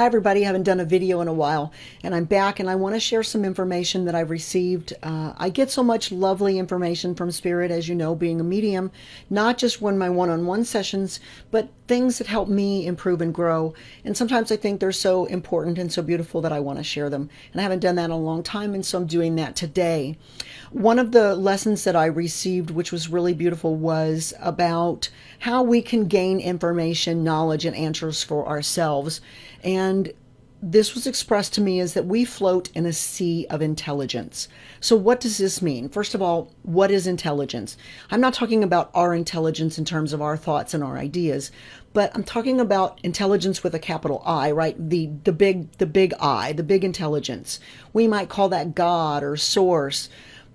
Hi everybody, I haven't done a video in a while and I'm back and I want to share some information that I've received. I get so much lovely information from Spirit, as you know, being a medium, not just when my one-on-one sessions, but things that help me improve and grow. And sometimes I think they're so important and so beautiful that I want to share them. And I haven't done that in a long time, and so I'm doing that today. One of the lessons that I received, which was really beautiful, was about how we can gain information, knowledge, and answers for ourselves. And this was expressed to me as that we float in a sea of intelligence. So what does this mean? First of all, what is intelligence? I'm not talking about our intelligence in terms of our thoughts and our ideas, but I'm talking about intelligence with a capital I, right? The big I, the big intelligence. We might call that God or source,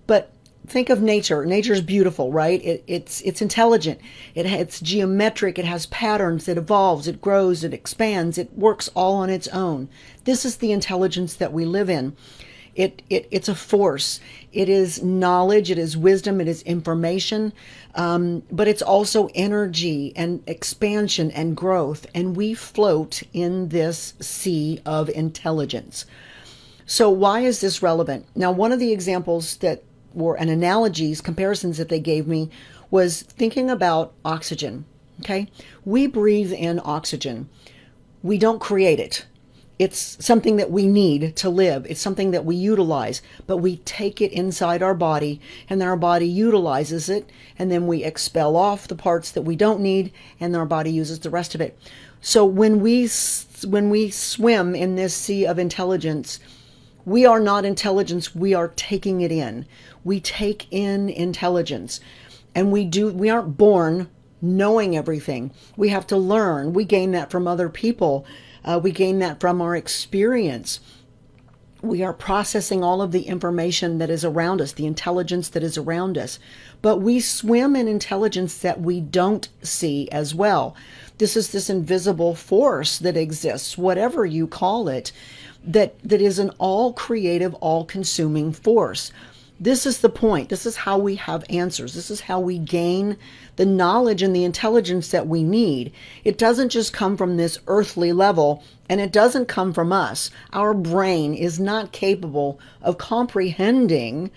but think of nature. Nature's beautiful, right? It's intelligent. It's geometric. It has patterns. It evolves. It grows. It expands. It works all on its own. This is the intelligence that we live in. It's a force. It is knowledge. It is wisdom. It is information. But it's also energy and expansion and growth. And we float in this sea of intelligence. So why is this relevant? Now, one of the examples and analogies, comparisons that they gave me was thinking about oxygen. Okay. We breathe in oxygen. We don't create it. It's something that we need to live. It's something that we utilize, but we take it inside our body and then our body utilizes it. And then we expel off the parts that we don't need and then our body uses the rest of it. So when we swim in this sea of intelligence, we are not intelligence, we are taking it in. We take in intelligence. And we aren't born knowing everything. We have to learn. We gain that from other people. We gain that from our experience. We are processing all of the information that is around us, the intelligence that is around us. But we swim in intelligence that we don't see as well. This is this invisible force that exists, whatever you call it, that is an all-creative, all-consuming force. This is the point. This is how we have answers. This is how we gain the knowledge and the intelligence that we need. It doesn't just come from this earthly level, and it doesn't come from us. Our brain is not capable of comprehending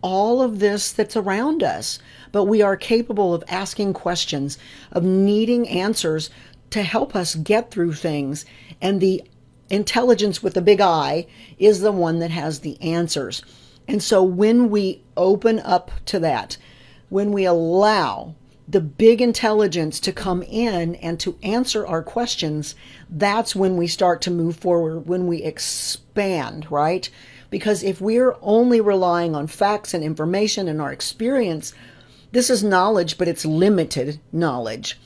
all of this that's around us, but we are capable of asking questions, of needing answers to help us get through things. And the intelligence with the big I is the one that has the answers. And so when we open up to that, when we allow the big intelligence to come in and to answer our questions, that's when we start to move forward, when we expand, right? Because if we're only relying on facts and information and our experience, this is knowledge, but it's limited knowledge.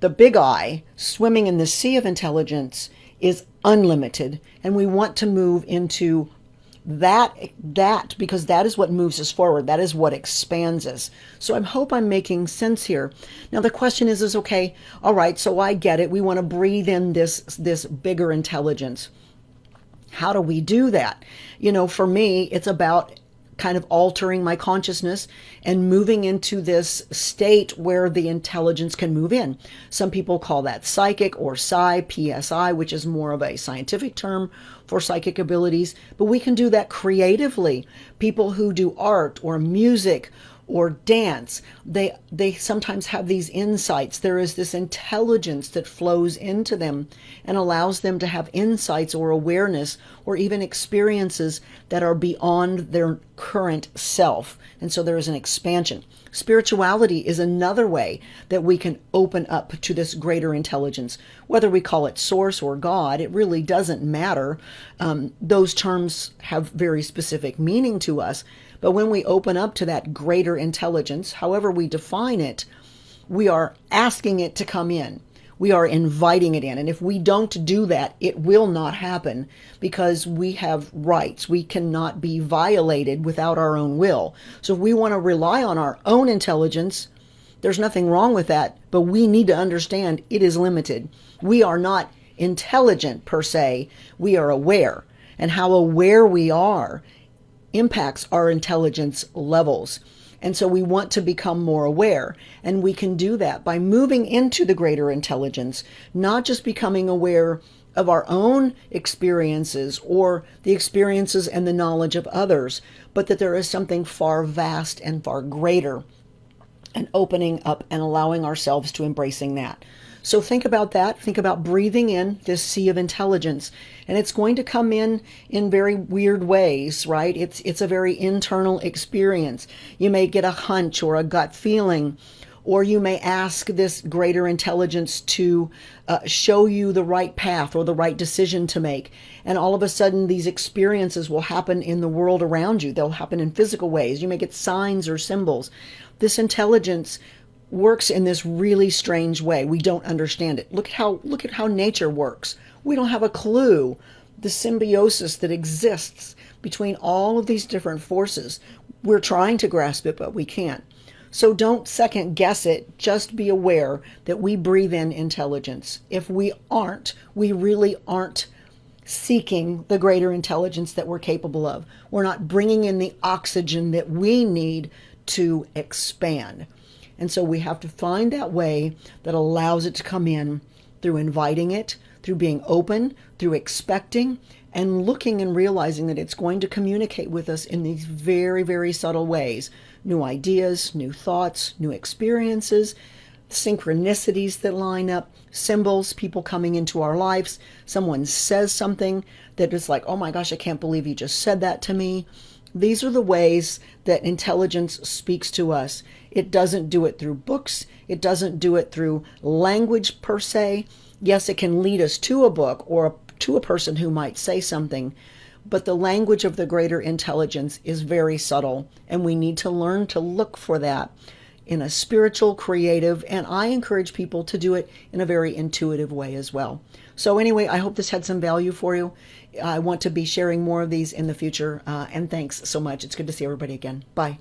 The big I, swimming in the sea of intelligence, is unlimited, and we want to move into that because that is what moves us forward. That is what expands us. So I hope I'm making sense here. Now the question is okay, all right, so I get it. We want to breathe in this bigger intelligence. How do we do that? For me, it's about kind of altering my consciousness and moving into this state where the intelligence can move in. Some people call that psychic or psi, PSI, which is more of a scientific term for psychic abilities, but we can do that creatively. People who do art or music or dance, they sometimes have these insights. There is this intelligence that flows into them and allows them to have insights or awareness or even experiences that are beyond their current self. And so there is an expansion. Spirituality is another way that we can open up to this greater intelligence. Whether we call it source or God, it really doesn't matter. Those terms have very specific meaning to us. But when we open up to that greater intelligence, however we define it, we are asking it to come in. We are inviting it in. And if we don't do that, it will not happen because we have rights. We cannot be violated without our own will. So if we want to rely on our own intelligence, there's nothing wrong with that, but we need to understand it is limited. We are not intelligent per se. We are aware. And how aware we are impacts our intelligence levels. And so we want to become more aware. And we can do that by moving into the greater intelligence, not just becoming aware of our own experiences or the experiences and the knowledge of others, but that there is something far vast and far greater, and opening up and allowing ourselves to embracing that. So think about that. Think about breathing in this sea of intelligence. And it's going to come in very weird ways, right? It's a very internal experience. You may get a hunch or a gut feeling, or you may ask this greater intelligence to show you the right path or the right decision to make. And all of a sudden, these experiences will happen in the world around you. They'll happen in physical ways. You may get signs or symbols. This intelligence works in this really strange way. We don't understand it. Look at how nature works. We don't have a clue the symbiosis that exists between all of these different forces. We're trying to grasp it, but we can't. So don't second guess it. Just be aware that we breathe in intelligence. If we aren't, we really aren't seeking the greater intelligence that we're capable of. We're not bringing in the oxygen that we need to expand. And so we have to find that way that allows it to come in through inviting it, through being open, through expecting, and looking and realizing that it's going to communicate with us in these very, very subtle ways. New ideas, new thoughts, new experiences, synchronicities that line up, symbols, people coming into our lives. Someone says something that is like, oh my gosh, I can't believe you just said that to me. These are the ways that intelligence speaks to us. It doesn't do it through books. It doesn't do it through language per se. Yes, it can lead us to a book or to a person who might say something, but the language of the greater intelligence is very subtle, and we need to learn to look for that in a spiritual, creative, and I encourage people to do it in a very intuitive way as well. So anyway, I hope this had some value for you. I want to be sharing more of these in the future, and thanks so much. It's good to see everybody again. Bye.